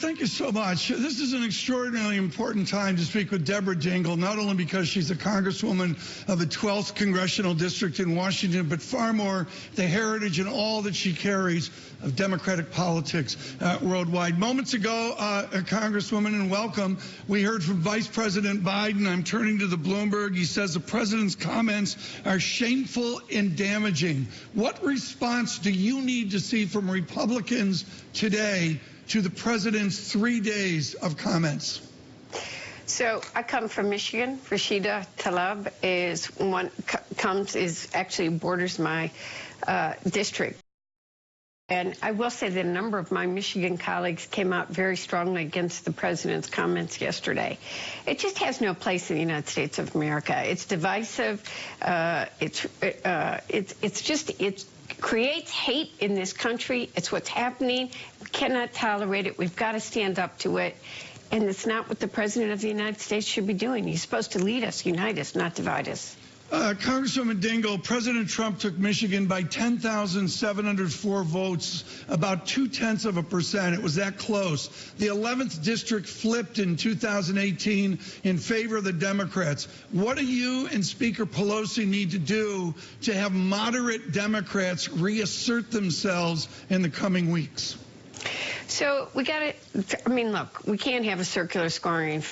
Thank you so much. This is an extraordinarily important time to speak with Deborah Dingell, not only because she's a congresswoman of the 12th Congressional District in Washington, but far more the heritage and all that she carries of Democratic politics worldwide. Moments ago, Congresswoman, and welcome, we heard from Vice President Biden. I'm turning to the Bloomberg. He says the president's comments are shameful and damaging. What response do you need to see from Republicans today to the president's 3 days of comments? So I come from Michigan. Rashida Tlaib actually borders my district. And I will say that a number of my Michigan colleagues came out very strongly against the president's comments yesterday. It just has no place in the United States of America. It's divisive. It creates hate in this country. It's what's happening. We cannot tolerate it. We've got to stand up to it. And it's not what the president of the United States should be doing. He's supposed to lead us, unite us, not divide us. Congresswoman Dingell, President Trump took Michigan by 10,704 votes, about 0.2%. It was that close. The 11th district flipped in 2018 in favor of the Democrats. What do you and Speaker Pelosi need to do to have moderate Democrats reassert themselves in the coming weeks? So we got to, I mean, look, we can't have a circular scoring,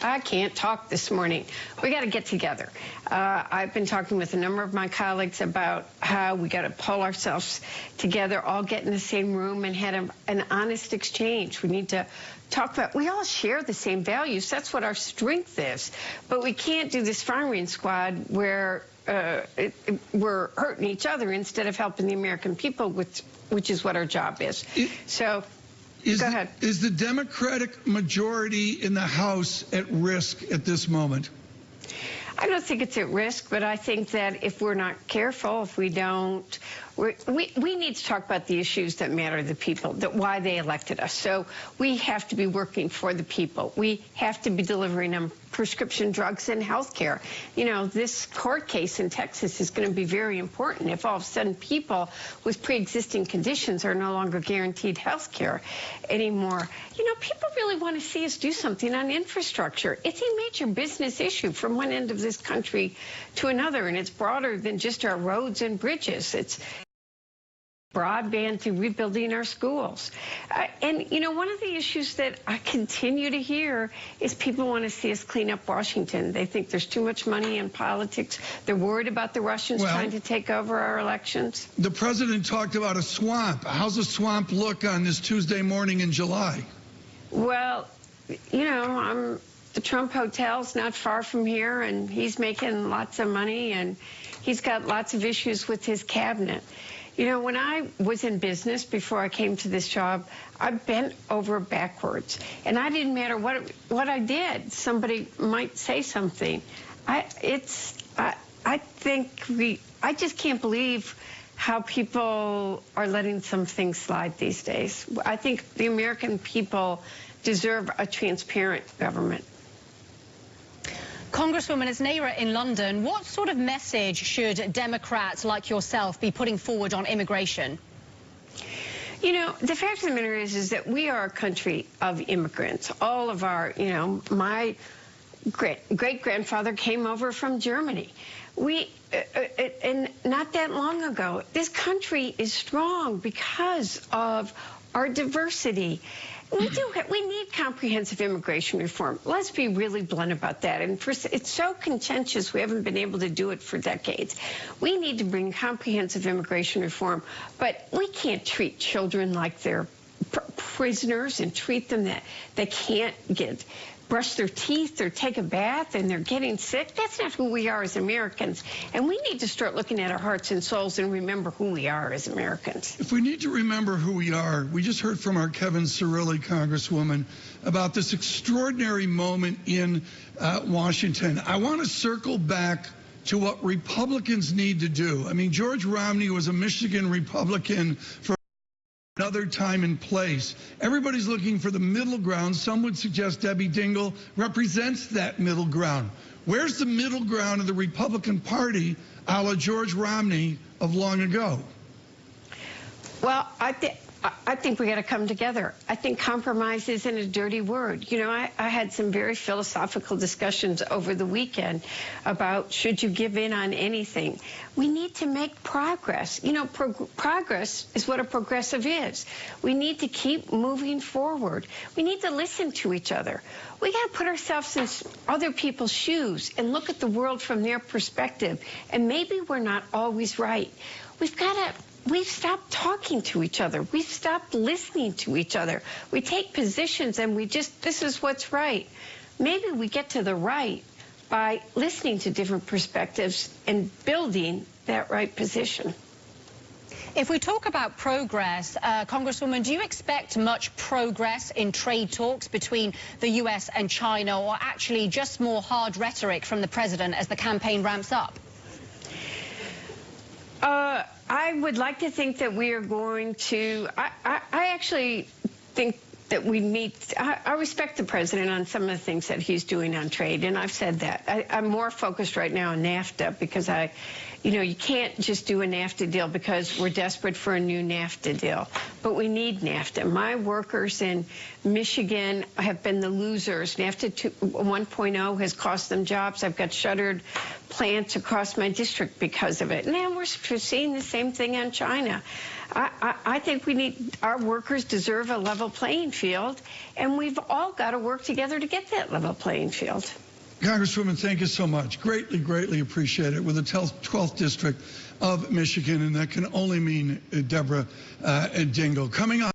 I can't talk this morning. We got to get together. I've been talking with a number of my colleagues about how we got to pull ourselves together, all get in the same room and have an honest exchange. We need to talk about, we all share the same values. That's what our strength is. But we can't do this firing squad where we're hurting each other instead of helping the American people, which is what our job is. So go ahead. Is the Democratic majority in the House at risk at this moment? I don't think it's at risk, but I think that if we're not careful, if we don't, we need to talk about the issues that matter to the people, that why they elected us. So we have to be working for the people. We have to be delivering them prescription drugs and health care. You know, this court case in Texas is going to be very important if all of a sudden people with pre-existing conditions are no longer guaranteed health care anymore. You know, people really want to see us do something on infrastructure. It's a major business issue from one end of this country to another, and it's broader than just our roads and bridges. It's broadband to rebuilding our schools. And, you know, one of the issues that I continue to hear is people want to see us clean up Washington. They think there's too much money in politics. They're worried about the Russians trying to take over our elections. The president talked about a swamp. How's the swamp look on this Tuesday morning in July? Well, you know, the Trump Hotel's not far from here, and he's making lots of money, and he's got lots of issues with his cabinet. You know, when I was in business before I came to this job, I bent over backwards, and I didn't matter what I did. Somebody might say something. I just can't believe how people are letting some things slide these days. I think the American people deserve a transparent government. Congresswoman, it's Naira in London. What sort of message should Democrats like yourself be putting forward on immigration? You know, the fact of the matter is that we are a country of immigrants. All of our, you know, my great-grandfather came over from Germany. And not that long ago, this country is strong because of our diversity. We need comprehensive immigration reform. Let's be really blunt about that. And it's so contentious, we haven't been able to do it for decades. We need to bring comprehensive immigration reform, but we can't treat children like they're prisoners and treat them that they can't brush their teeth or take a bath and they're getting sick. That's not who we are as Americans. And we need to start looking at our hearts and souls and remember who we are as Americans. If we need to remember who we are, we just heard from our Kevin Cirilli, Congresswoman, about this extraordinary moment in Washington. I want to circle back to what Republicans need to do. I mean, George Romney was a Michigan Republican for another time and place. Everybody's looking for the middle ground. Some would suggest Debbie Dingell represents that middle ground. Where's the middle ground of the Republican Party a la George Romney of long ago? Well, I think we got to come together. I think compromise isn't a dirty word. You know, I had some very philosophical discussions over the weekend about should you give in on anything. We need to make progress. You know, progress is what a progressive is. We need to keep moving forward. We need to listen to each other. We got to put ourselves in other people's shoes and look at the world from their perspective. And maybe we're not always right. We've stopped talking to each other. We've stopped listening to each other. We take positions and this is what's right. Maybe we get to the right by listening to different perspectives and building that right position. If we talk about progress, Congresswoman, do you expect much progress in trade talks between the U.S. and China, or actually just more hard rhetoric from the president as the campaign ramps up? I would like to think that we are going to, I actually think that we need, I respect the president on some of the things that he's doing on trade, and I've said that. I'm more focused right now on NAFTA because you can't just do a NAFTA deal because we're desperate for a new NAFTA deal. But we need NAFTA. My workers in Michigan have been the losers. NAFTA 1.0 has cost them jobs. I've got shuttered plants across my district because of it. And now we're seeing the same thing on China. I think our workers deserve a level playing field, and we've all got to work together to get that level playing field. Congresswoman, thank you so much. Greatly, greatly appreciate it. With the 12th District of Michigan, and that can only mean Deborah Dingell. Coming on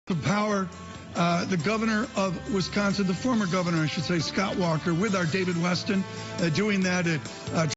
the power, the governor of Wisconsin, the former governor, I should say, Scott Walker, with our David Weston, doing that at